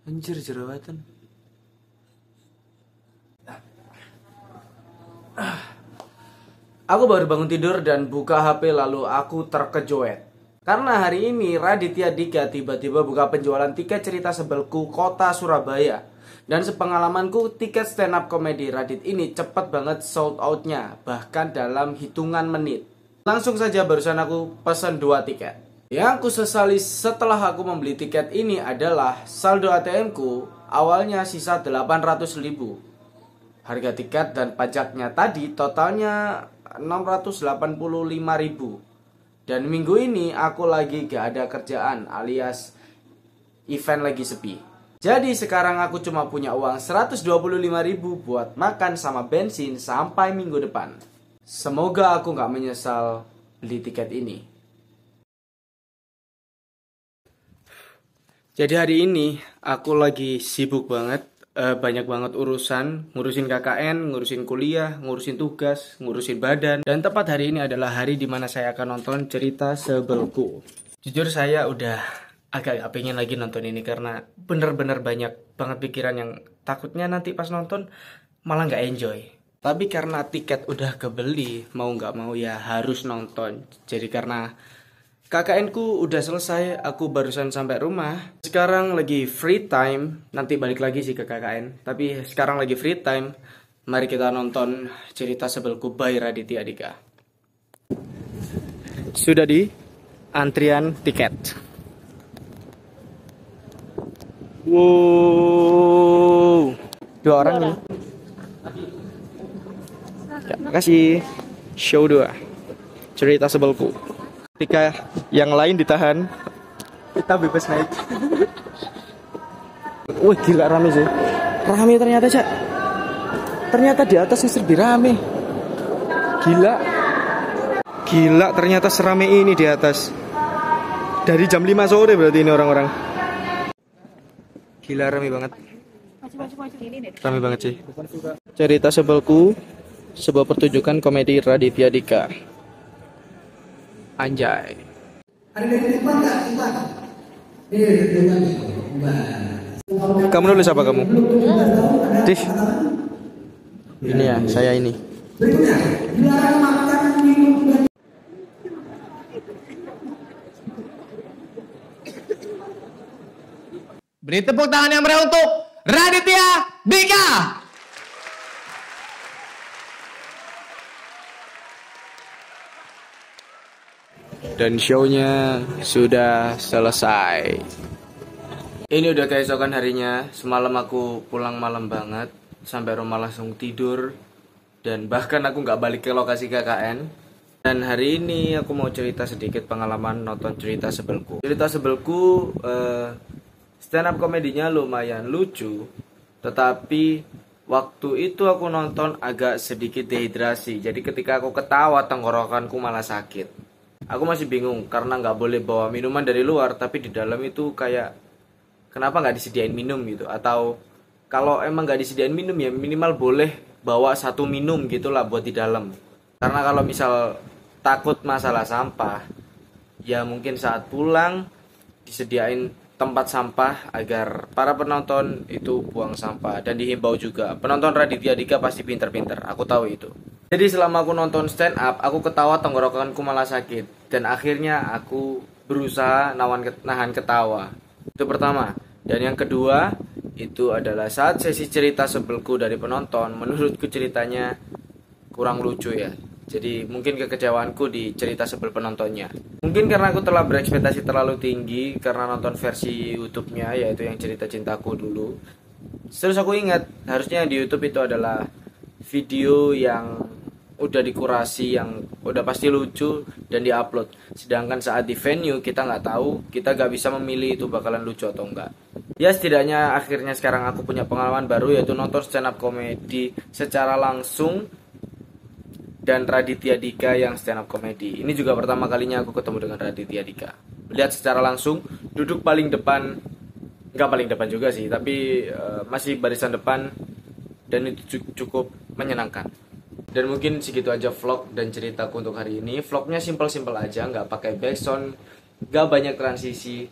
Anjir jerawatan. Aku baru bangun tidur dan buka HP lalu aku terkejoet. Karena hari ini Raditya Dika tiba-tiba buka penjualan tiket cerita sebelku kota Surabaya. Dan sepengalamanku tiket stand up komedi Radit ini cepet banget sold outnya, bahkan dalam hitungan menit. Langsung saja barusan aku pesan 2 tiket. Yang aku sesali setelah aku membeli tiket ini adalah saldo ATM ku awalnya sisa 800.000. Harga tiket dan pajaknya tadi totalnya 685.000. Dan minggu ini aku lagi gak ada kerjaan alias event lagi sepi. Jadi sekarang aku cuma punya uang 125.000 buat makan sama bensin sampai minggu depan. Semoga aku gak menyesal beli tiket ini. Jadi hari ini aku lagi sibuk banget. Banyak banget urusan, ngurusin KKN, ngurusin kuliah, ngurusin tugas, ngurusin badan. Dan tepat hari ini adalah hari dimana saya akan nonton cerita sebelku. Jujur saya udah agak pengen lagi nonton ini karena bener-bener banyak banget pikiran yang takutnya nanti pas nonton malah gak enjoy. Tapi karena tiket udah kebeli, mau gak mau ya harus nonton. Jadi karena KKN ku udah selesai, aku barusan sampai rumah. Sekarang lagi free time, nanti balik lagi sih ke KKN. Tapi sekarang lagi free time, mari kita nonton cerita sebelku by Raditya Dika. Sudah di antrian tiket. Wow, 2 orang nih. Ya, makasih. Show 2 cerita sebelku. Ketika yang lain ditahan, kita bebas naik. Wih gila rame sih. Rame ternyata Cak. Ternyata di atas justru lebih rame. Gila. Gila ternyata serame ini di atas. Dari jam 5 sore berarti ini orang-orang. Gila rame banget. Rame banget sih. Cerita sebelku, sebuah pertunjukan komedi Raditya Dika. Anjay. Kamu nulis apa kamu? Div. Ini ya, saya ini. Beri tepuk tangan yang meriah untuk Raditya Dika. Dan shownya sudah selesai. Ini udah keesokan harinya. Semalam aku pulang malam banget, sampai rumah langsung tidur. Dan bahkan aku gak balik ke lokasi KKN. Dan hari ini aku mau cerita sedikit pengalaman nonton cerita sebelku. Cerita sebelku stand up komedinya lumayan lucu. Tetapi waktu itu aku nonton agak sedikit dehidrasi. Jadi ketika aku ketawa tenggorokanku malah sakit. Aku masih bingung karena nggak boleh bawa minuman dari luar, tapi di dalam itu kayak kenapa nggak disediain minum gitu? Atau kalau emang nggak disediain minum ya minimal boleh bawa 1 minum gitulah buat di dalam. Karena kalau misal takut masalah sampah, ya mungkin saat pulang disediain tempat sampah agar para penonton itu buang sampah. Dan dihimbau juga penonton Raditya Dika pasti pinter-pinter, aku tahu itu. Jadi selama aku nonton stand up, aku ketawa tenggorokanku malah sakit. Dan akhirnya aku berusaha nahan ketawa. Itu pertama. Dan yang kedua, itu adalah saat sesi cerita sebelku dari penonton. Menurutku ceritanya kurang lucu ya. Jadi mungkin kekecewaanku di cerita sebel penontonnya. Mungkin karena aku telah berekspektasi terlalu tinggi karena nonton versi YouTube-nya, yaitu yang cerita cintaku dulu. Terus aku ingat, harusnya di YouTube itu adalah video yang udah dikurasi, yang udah pasti lucu dan diupload. Sedangkan saat di venue kita nggak tahu, kita nggak bisa memilih itu bakalan lucu atau enggak. Ya setidaknya akhirnya sekarang aku punya pengalaman baru, yaitu nonton stand up comedy secara langsung dan Raditya Dika yang stand up comedy. Ini juga pertama kalinya aku ketemu dengan Raditya Dika. Lihat secara langsung, duduk paling depan, nggak paling depan juga sih, tapi masih barisan depan, dan itu cukup menyenangkan. Dan mungkin segitu aja vlog dan ceritaku untuk hari ini. Vlognya simpel-simpel aja, nggak pakai backsound, nggak banyak transisi.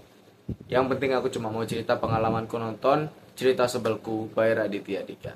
Yang penting aku cuma mau cerita pengalamanku nonton, cerita sebelku by Raditya Dika.